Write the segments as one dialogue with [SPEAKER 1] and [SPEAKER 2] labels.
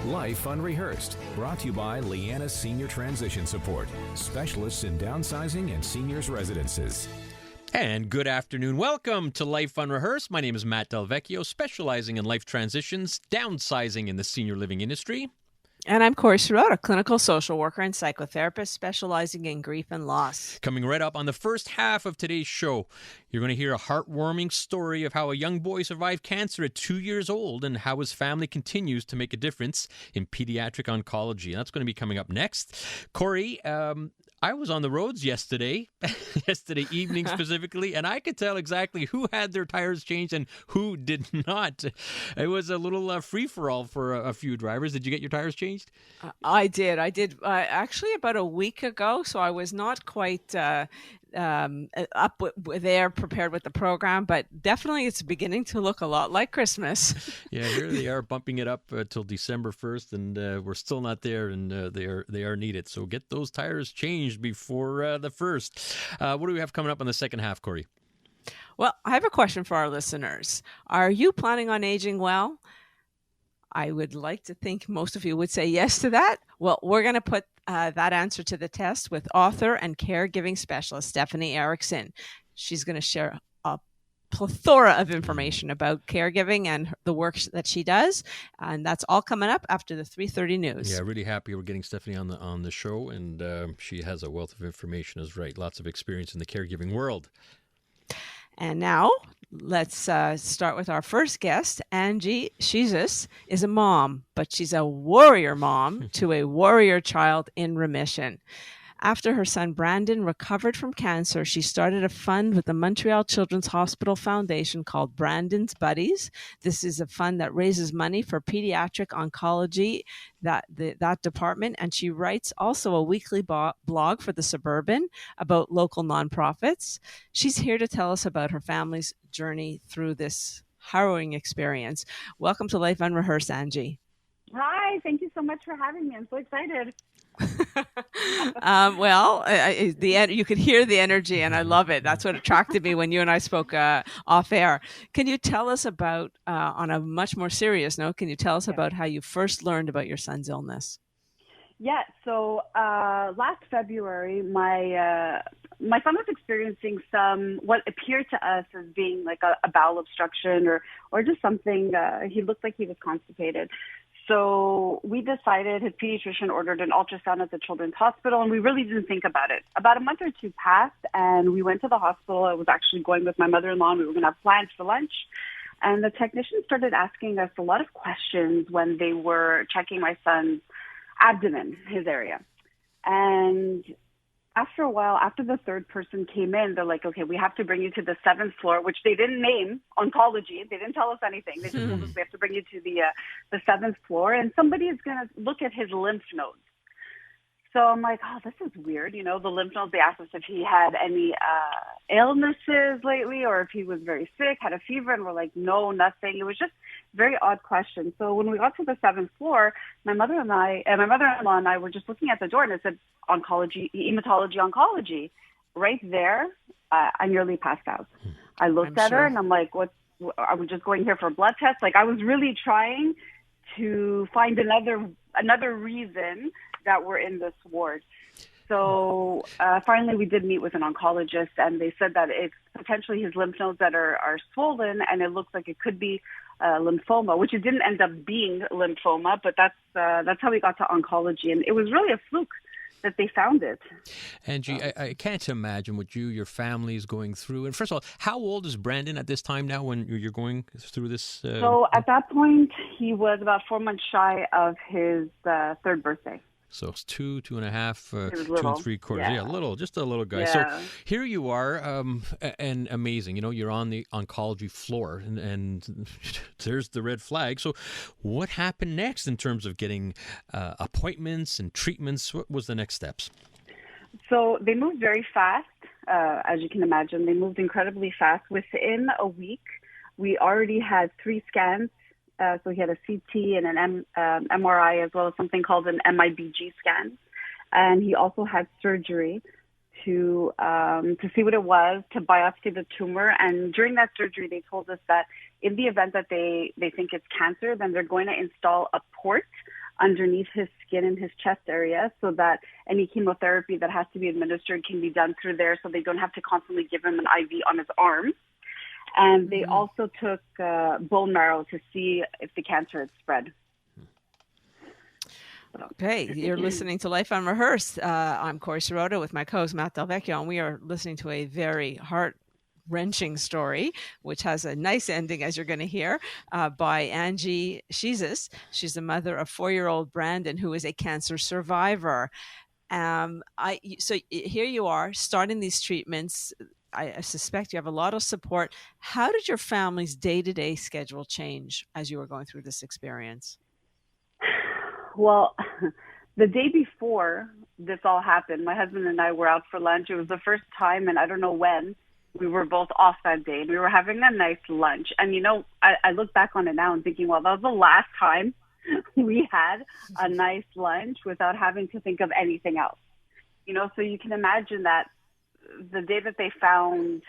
[SPEAKER 1] Life Unrehearsed, brought to you by Lianas Senior Transition Support, specialists in downsizing and seniors residences.
[SPEAKER 2] And good afternoon. Welcome to Life Unrehearsed. My name is Matt Delvecchio, specializing in life transitions, downsizing in the senior living industry.
[SPEAKER 3] And I'm Corrie Matt, a clinical social worker and psychotherapist specializing in grief and loss.
[SPEAKER 2] Coming right up on the first half of today's show, you're going to hear a heartwarming story of how a young boy survived cancer at 2 years old and how his family continues to make a difference in pediatric oncology. And that's going to be coming up next. Corrie, I was on the roads yesterday evening specifically, and I could tell exactly who had their tires changed and who did not. It was a little free-for-all for a few drivers. Did you get your tires changed?
[SPEAKER 3] I did. Actually about a week ago, so I was not quite up there prepared with the program, but definitely it's beginning to look a lot like Christmas.
[SPEAKER 2] Yeah, here they are bumping it up till December 1st, and we're still not there, and they are needed. So get those tires changed before the 1st. What do we have coming up in the second half, Corrie?
[SPEAKER 3] Well, I have a question for our listeners. Are you planning on aging well? I would like to think most of you would say yes to that. Well, we're going to put that answer to the test with author and caregiving specialist Stephanie Erickson. She's going to share a plethora of information about caregiving and the work that she does, and that's all coming up after the 3:30 news.
[SPEAKER 2] Yeah, really happy we're getting Stephanie on the show, and she has a wealth of information, is right. Lots of experience in the caregiving world.
[SPEAKER 3] And now, let's start with our first guest. Angie Schizas is a mom, but she's a warrior mom to a warrior child in remission. After her son Brandon recovered from cancer, she started a fund with the Montreal Children's Hospital Foundation called Brandon's Buddies. This is a fund that raises money for pediatric oncology, that department, and she writes also a weekly blog for The Suburban about local nonprofits. She's here to tell us about her family's journey through this harrowing experience. Welcome to Life Unrehearsed, Angie.
[SPEAKER 4] Hi, thank you so much for having me. I'm so excited.
[SPEAKER 3] You could hear the energy, and I love it. That's what attracted me when you and I spoke off air. Can you tell us about, on a much more serious note, about how you first learned about your son's illness?
[SPEAKER 4] Yeah, so last February, my son was experiencing what appeared to us as being like a bowel obstruction or just something. He looked like he was constipated. So we decided, his pediatrician ordered an ultrasound at the Children's Hospital, and we really didn't think about it. About a month or two passed, and we went to the hospital. I was actually going with my mother-in-law, and we were going to have plans for lunch. And the technician started asking us a lot of questions when they were checking my son's abdomen, his area. And after a while, after the third person came in, they're like, okay, we have to bring you to the 7th floor, which they didn't name oncology. They didn't tell us anything. They just told us we have to bring you to the 7th floor, and somebody is going to look at his lymph nodes. So I'm like, oh, this is weird. You know, the lymph nodes, they asked us if he had any illnesses lately or if he was very sick, had a fever, and we're like, no, nothing. It was just very odd question. So when we got to the 7th floor, my mother-in-law and I were just looking at the door, and it said oncology, hematology, oncology. Right there, I nearly passed out. I looked at her, and I'm like, what? Are we just going here for a blood test? Like, I was really trying to find another reason that we're in this ward. So finally we did meet with an oncologist, and they said that it's potentially his lymph nodes that are swollen, and it looks like it could be lymphoma, which it didn't end up being lymphoma, but that's how we got to oncology. And it was really a fluke that they found it.
[SPEAKER 2] Angie, I can't imagine what your family is going through. And first of all, how old is Brandon at this time now when you're going through this?
[SPEAKER 4] So at that point, he was about 4 months shy of his 3rd birthday.
[SPEAKER 2] So it's 2.5, 2 3/4.
[SPEAKER 4] Yeah.
[SPEAKER 2] Just a little guy.
[SPEAKER 4] Yeah.
[SPEAKER 2] So here you are, and amazing. You know, you're on the oncology floor, and there's the red flag. So what happened next in terms of getting appointments and treatments? What was the next steps?
[SPEAKER 4] So they moved very fast, as you can imagine. They moved incredibly fast. Within a week, we already had 3 scans. So he had a CT and an MRI, as well as something called an MIBG scan. And he also had surgery to see what it was, to biopsy the tumor. And during that surgery, they told us that in the event that they think it's cancer, then they're going to install a port underneath his skin in his chest area so that any chemotherapy that has to be administered can be done through there so they don't have to constantly give him an IV on his arm. And they also took bone marrow to see if the cancer had spread.
[SPEAKER 3] Okay, you're listening to Life Unrehearsed. I'm Corrie Sirota with my co-host Matt Del Vecchio, and we are listening to a very heart-wrenching story, which has a nice ending, as you're going to hear, by Angie Schizas. She's the mother of 4-year-old Brandon, who is a cancer survivor. So here you are, starting these treatments. I suspect you have a lot of support. How did your family's day-to-day schedule change as you were going through this experience?
[SPEAKER 4] Well, the day before this all happened, my husband and I were out for lunch. It was the first time, and I don't know when, we were both off that day, and we were having a nice lunch. And, you know, I look back on it now and thinking, well, that was the last time we had a nice lunch without having to think of anything else. You know, so you can imagine that the day that they found,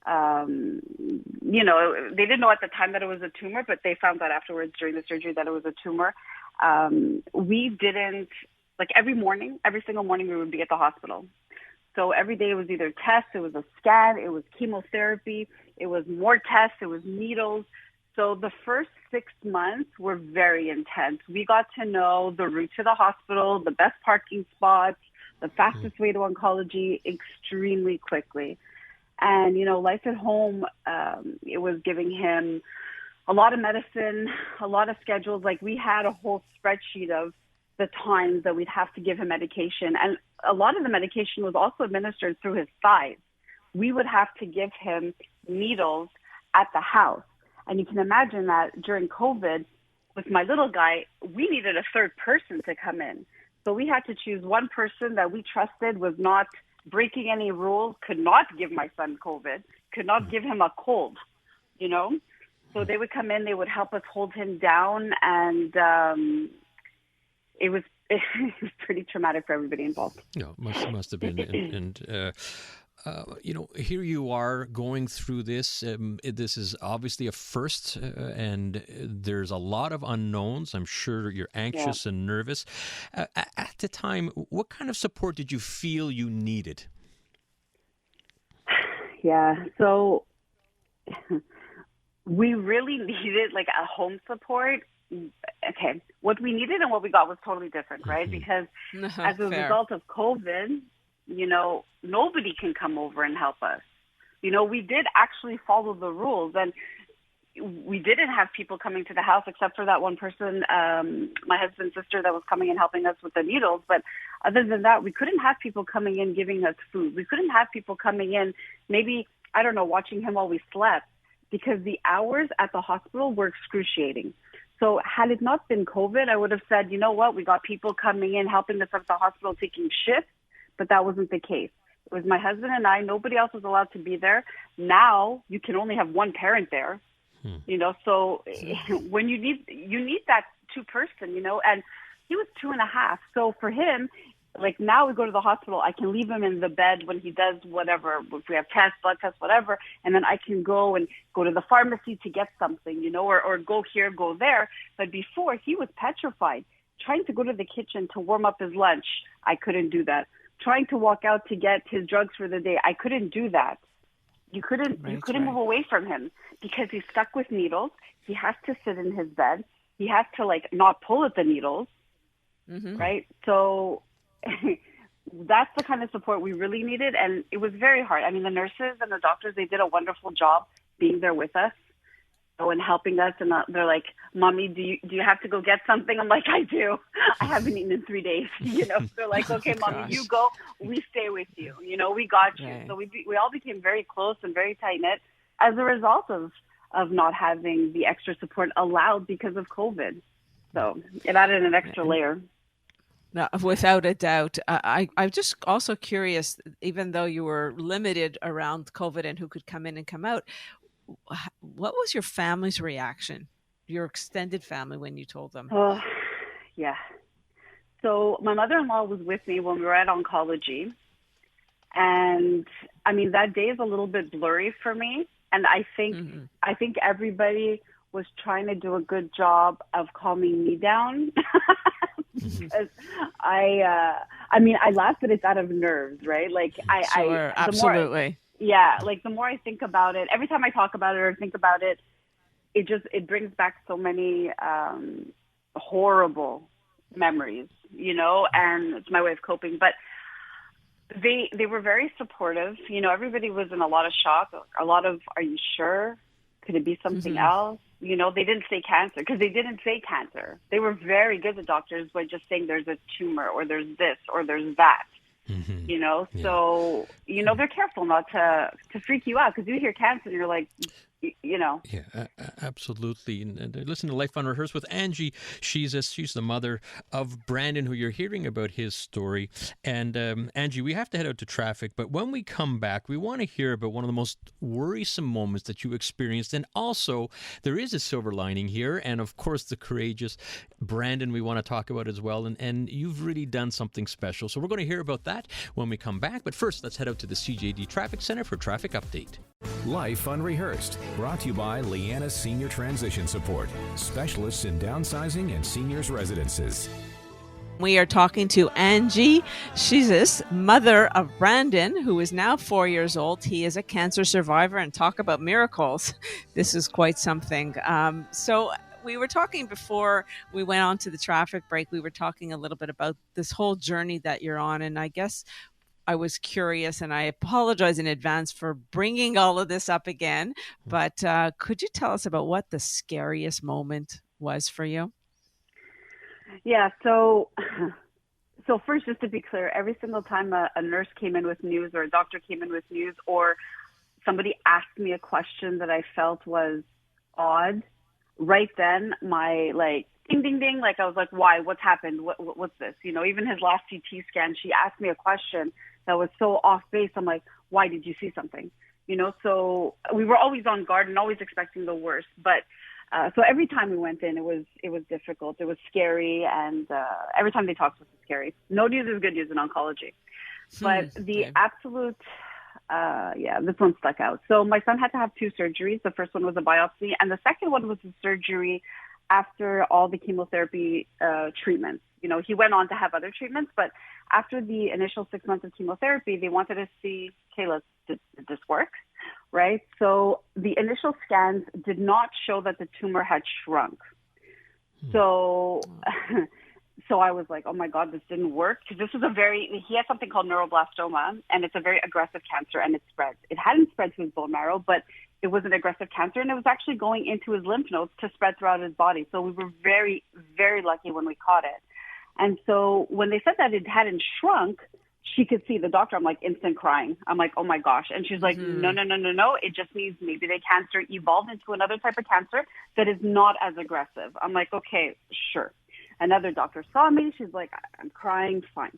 [SPEAKER 4] you know, they didn't know at the time that it was a tumor, but they found out afterwards during the surgery that it was a tumor. We didn't, like every single morning we would be at the hospital. So every day it was either tests, it was a scan, it was chemotherapy, it was more tests, it was needles. So the first 6 months were very intense. We got to know the route to the hospital, the best parking spots, the fastest way to oncology extremely quickly. And, you know, life at home, it was giving him a lot of medicine, a lot of schedules. Like we had a whole spreadsheet of the times that we'd have to give him medication. And a lot of the medication was also administered through his thighs. We would have to give him needles at the house. And you can imagine that during COVID, with my little guy, we needed a third person to come in. So we had to choose one person that we trusted was not breaking any rules, could not give my son COVID, could not give him a cold, you know? So they would come in, they would help us hold him down, and it was pretty traumatic for everybody involved.
[SPEAKER 2] No, must have been. And you know, here you are going through this. This is obviously a first, and there's a lot of unknowns. I'm sure you're anxious and nervous. At the time, what kind of support did you feel you needed?
[SPEAKER 4] Yeah, so we really needed like a home support. Okay, what we needed and what we got was totally different, right? Because as a result of COVID, you know, nobody can come over and help us. You know, we did actually follow the rules, and we didn't have people coming to the house except for that one person, my husband's sister, that was coming and helping us with the needles. But other than that, we couldn't have people coming in giving us food. We couldn't have people coming in, maybe, I don't know, watching him while we slept, because the hours at the hospital were excruciating. So had it not been COVID, I would have said, you know what, we got people coming in, helping us at the hospital, taking shifts, but that wasn't the case. It was my husband and I. Nobody else was allowed to be there. Now you can only have one parent there, you know, so when you need that two person, you know, and he was 2.5. So for him, like now we go to the hospital, I can leave him in the bed when he does whatever, if we have tests, blood tests, whatever, and then I can go to the pharmacy to get something, you know, or go here, go there. But before, he was petrified. Trying to go to the kitchen to warm up his lunch, I couldn't do that. Trying to walk out to get his drugs for the day, I couldn't do that. You couldn't move away from him because he's stuck with needles. He has to sit in his bed. He has to like not pull at the needles, right? So that's the kind of support we really needed, and it was very hard. I mean, the nurses and the doctors, they did a wonderful job being there with us and helping us, and they're like, Mommy, do you have to go get something? I'm like, I do. I haven't eaten in 3 days, you know. They're like, okay, Mommy, you go. We stay with you. You know, we got you. Right. So we all became very close and very tight-knit as a result of not having the extra support allowed because of COVID. So it added an extra layer.
[SPEAKER 3] No, without a doubt. I'm just also curious, even though you were limited around COVID and who could come in and come out, what was your family's reaction, your extended family, when you told them?
[SPEAKER 4] Oh, yeah. So my mother-in-law was with me when we were at oncology. And I mean, that day is a little bit blurry for me. And I think everybody was trying to do a good job of calming me down. Because I laugh, but it's out of nerves, right? Like
[SPEAKER 3] Sure, absolutely.
[SPEAKER 4] The more I think about it, every time I talk about it or think about it, it brings back so many horrible memories, and it's my way of coping. But they were very supportive. Everybody was in a lot of shock, a lot of, are you sure? Could it be something else? They didn't say cancer because they didn't say cancer. They were very good, the doctors, by just saying there's a tumor or there's this or there's that. So, they're careful not to freak you out, because you hear cancer and you're like,
[SPEAKER 2] Yeah, absolutely. And listen to Life Unrehearsed with Angie Schizas. She's the mother of Brandon, who you're hearing about his story. And Angie, we have to head out to traffic, but when we come back, we want to hear about one of the most worrisome moments that you experienced. And also, there is a silver lining here. And of course, the courageous Brandon we want to talk about as well. And you've really done something special. So we're going to hear about that when we come back. But first, let's head out to the CJAD Traffic Center for traffic update.
[SPEAKER 1] Life Unrehearsed, brought to you by Lianas Senior Transition Support, specialists in downsizing and seniors residences.
[SPEAKER 3] We are talking to Angie Schizas, mother of Brandon, who is now 4 years old. He is a cancer survivor, and talk about miracles. This is quite something. So we were talking before we went on to the traffic break. We were talking a little bit about this whole journey that you're on, and I guess I was curious, and I apologize in advance for bringing all of this up again, but could you tell us about what the scariest moment was for you?
[SPEAKER 4] Yeah, so first, just to be clear, every single time a nurse came in with news or a doctor came in with news or somebody asked me a question that I felt was odd, right then my ding, ding, ding, I was like, why? What's happened? What's this? Even his last CT scan, she asked me a question that was so off base. I'm like, why did you see something? So we were always on guard and always expecting the worst. But so every time we went in, it was difficult. It was scary. And every time they talked to us, it was scary. No news is good news in oncology. But the absolute, this one stuck out. So my son had to have 2 surgeries. The first one was a biopsy, and the second one was a surgery after all the chemotherapy treatments. He went on to have other treatments, but after the initial 6 months of chemotherapy, they wanted to see, okay, did this work, right? So the initial scans did not show that the tumor had shrunk. So I was like, oh my God, this didn't work. Because he has something called neuroblastoma, and it's a very aggressive cancer, and it spreads. It hadn't spread to his bone marrow, but it was an aggressive cancer, and it was actually going into his lymph nodes to spread throughout his body. So we were very, very lucky when we caught it. And so when they said that it hadn't shrunk, she could see the doctor. I'm like instant crying. I'm like, oh my gosh. And she's like, no. It just means maybe the cancer evolved into another type of cancer that is not as aggressive. I'm like, okay, sure. Another doctor saw me. She's like, I'm crying. Fine.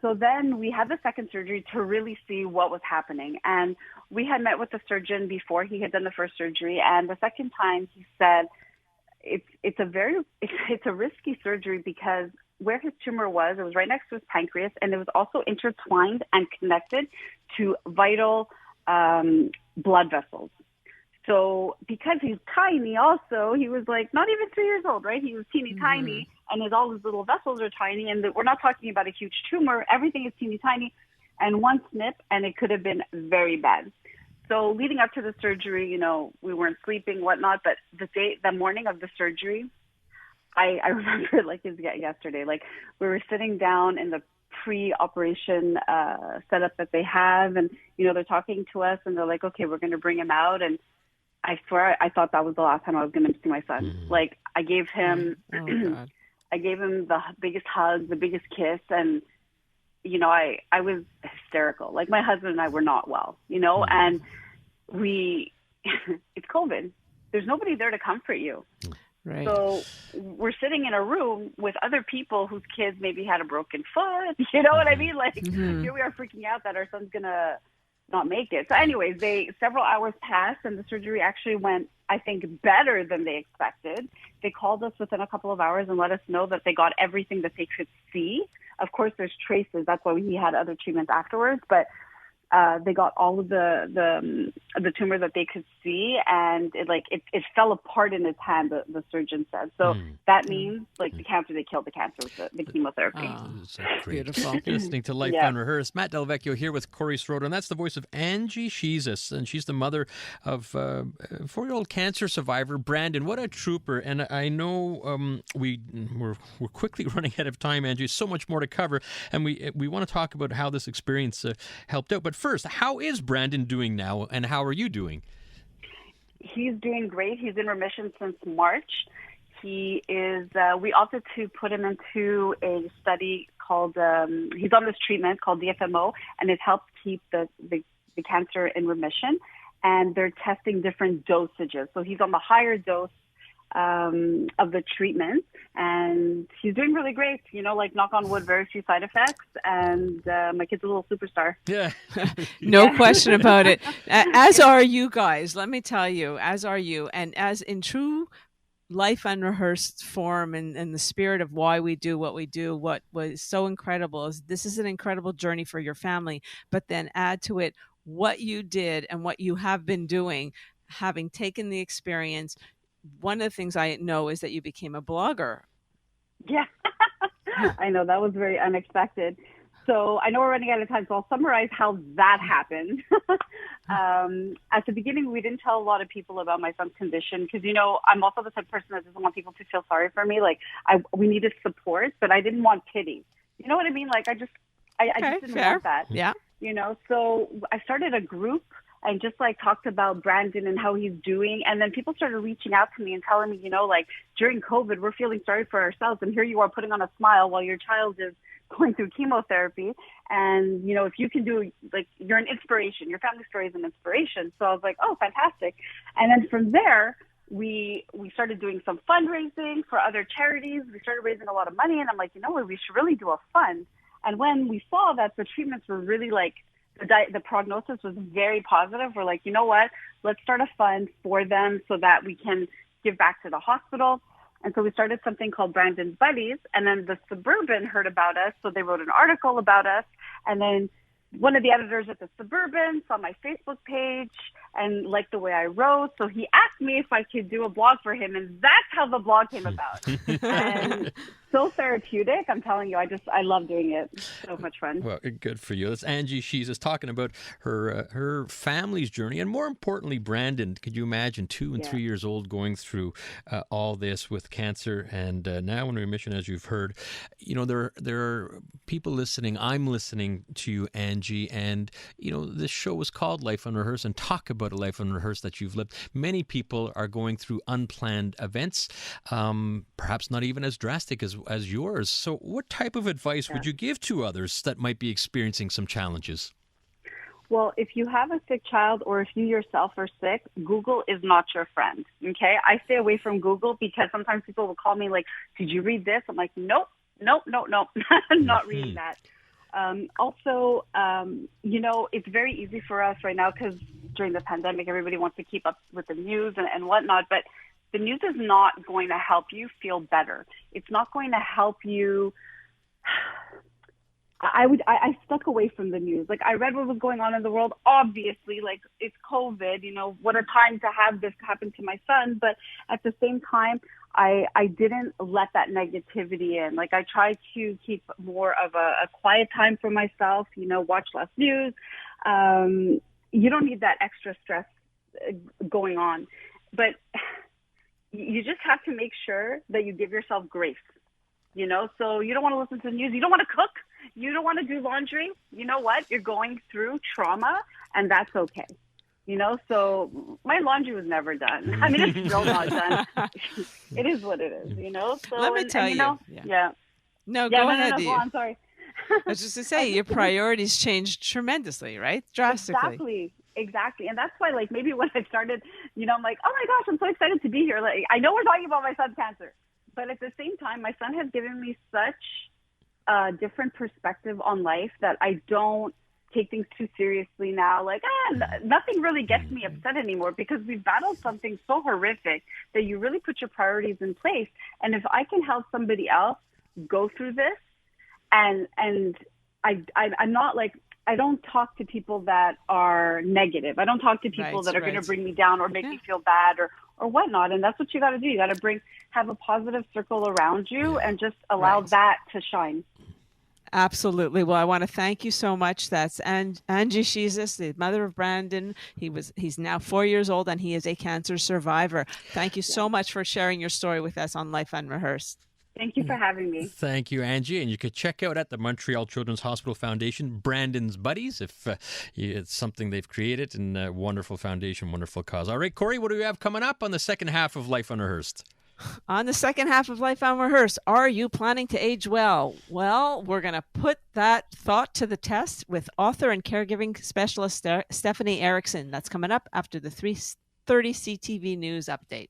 [SPEAKER 4] So then we had the second surgery to really see what was happening. And we had met with the surgeon before he had done the first surgery. And the second time he said, it's a risky surgery because where his tumor was, it was right next to his pancreas, and it was also intertwined and connected to vital blood vessels. So because he's tiny also, he was like not even 3 years old, right? He was teeny tiny, and all his little vessels are tiny, and we're not talking about a huge tumor. Everything is teeny tiny, and one snip, and it could have been very bad. So leading up to the surgery, we weren't sleeping, whatnot, but the morning of the surgery, I remember it like it was yesterday. Like we were sitting down in the pre-operation setup that they have, and they're talking to us, and they're like, "Okay, we're going to bring him out." And I swear, I thought that was the last time I was going to see my son. Like I gave him, I gave him the biggest hug, the biggest kiss, and I was hysterical. Like my husband and I were not well, and it's COVID. There's nobody there to comfort you.
[SPEAKER 3] Right.
[SPEAKER 4] So we're sitting in a room with other people whose kids maybe had a broken foot. You know what I mean? Like here we are freaking out that our son's going to not make it. So anyways, several hours passed and the surgery actually went, I think, better than they expected. They called us within a couple of hours and let us know that they got everything that they could see. Of course, there's traces. That's why he had other treatments afterwards. But they got all of the tumor that they could see, and it fell apart in his hand. The surgeon said. So that means like the cancer, they killed the cancer with the chemotherapy.
[SPEAKER 3] Oh,
[SPEAKER 2] Beautiful. Listening to Life Unrehearsed. Matt Delvecchio here with Corrie Schroeder, and that's the voice of Angie Schizas, and she's the mother of 4-year-old cancer survivor Brandon. What a trooper! And I know we're quickly running out of time, Angie. So much more to cover, and we want to talk about how this experience helped out. But first, how is Brandon doing now, and how are you doing?
[SPEAKER 4] He's doing great. He's in remission since March. He is. We opted to put him into a study called. He's on this treatment called DFMO, and it helps keep the cancer in remission. And they're testing different dosages. So he's on the higher dose of the treatment, and he's doing really great. Like knock on wood, very few side effects, and my kid's a little superstar.
[SPEAKER 2] Yeah,
[SPEAKER 3] no question about it. As are you guys. Let me tell you, as are you, and as in true Life Unrehearsed form and the spirit of why we do what we do. What was so incredible is this is an incredible journey for your family, but then add to it what you did and what you have been doing, having taken the experience. One of the things I know is that you became a blogger.
[SPEAKER 4] Yeah, I know that was very unexpected. So I know we're running out of time, so I'll summarize how that happened. At the beginning, we didn't tell a lot of people about my son's condition because, I'm also the type of person that doesn't want people to feel sorry for me. Like, we needed support, but I didn't want pity. You know what I mean? Like, I just didn't want that.
[SPEAKER 3] Yeah.
[SPEAKER 4] So I started a group and just talked about Brandon and how he's doing. And then people started reaching out to me and telling me, during COVID, we're feeling sorry for ourselves. And here you are putting on a smile while your child is going through chemotherapy. And, if you can do, you're an inspiration. Your family story is an inspiration. So I was like, oh, fantastic. And then from there, we started doing some fundraising for other charities. We started raising a lot of money. And I'm like, we should really do a fund. And when we saw that the treatments were really the prognosis was very positive, we're like, you know what? Let's start a fund for them so that we can give back to the hospital. And so we started something called Brandon's Buddies. And then the Suburban heard about us, so they wrote an article about us. And then one of the editors at the Suburban saw my Facebook page and liked the way I wrote. So he asked me if I could do a blog for him. And that's how the blog came about. And so therapeutic. I'm telling you, I love doing it. So much fun.
[SPEAKER 2] Well, good for you. That's Angie Schizas talking about her family's journey. And more importantly, Brandon, could you imagine 2 and 3 years old going through all this with cancer and now in remission, as you've heard. There are people listening. I'm listening to you, Angie. And, this show is called Life Unrehearsed, and talk about a life unrehearsed that you've lived. Many people are going through unplanned events, perhaps not even as drastic as yours. So what type of advice would you give to others that might be experiencing some challenges?
[SPEAKER 4] Well, if you have a sick child or if you yourself are sick, Google is not your friend, okay? I stay away from Google because sometimes people will call me like, did you read this? I'm like, nope, I'm not reading that. Also, it's very easy for us right now because during the pandemic, everybody wants to keep up with the news and whatnot, but the news is not going to help you feel better. It's not going to help you. I stuck away from the news. I read what was going on in the world. Obviously, it's COVID, what a time to have this happen to my son. But at the same time, I didn't let that negativity in. I tried to keep more of a quiet time for myself, watch less news. You don't need that extra stress going on. But you just have to make sure that you give yourself grace, so you don't want to listen to the news. You don't want to cook. You don't want to do laundry. You know what? You're going through trauma, and that's okay. So my laundry was never done. I mean, it's still not done. It is what it is, So
[SPEAKER 3] let me tell you. No, go ahead.
[SPEAKER 4] Go on, sorry.
[SPEAKER 3] I was just to say, your priorities changed tremendously, right? Drastically.
[SPEAKER 4] Exactly. And that's why, maybe when I started, I'm like, oh my gosh, I'm so excited to be here. I know we're talking about my son's cancer, but at the same time, my son has given me such a different perspective on life that I don't take things too seriously now. Nothing really gets me upset anymore because we've battled something so horrific that you really put your priorities in place. And if I can help somebody else go through this, and I'm not I don't talk to people that are negative. I don't talk to people that are going to bring me down or make me feel bad or whatnot. And that's what you got to do. You got to have a positive circle around you and just allow that to shine.
[SPEAKER 3] Absolutely. Well, I want to thank you so much. That's Angie Schizas, the mother of Brandon. He's now 4 years old and he is a cancer survivor. Thank you so much for sharing your story with us on Life Unrehearsed.
[SPEAKER 4] Thank you for having me.
[SPEAKER 2] Thank you, Angie. And you could check out at the Montreal Children's Hospital Foundation, Brandon's Buddies, if it's something they've created, and a wonderful foundation, wonderful cause. All right, Corrie, what do we have coming up on the second half of Life Unrehearsed?
[SPEAKER 3] On the second half of Life Unrehearsed, are you planning to age well? Well, we're going to put that thought to the test with author and caregiving specialist Stephanie Erickson. That's coming up after the 3:30 CTV News update.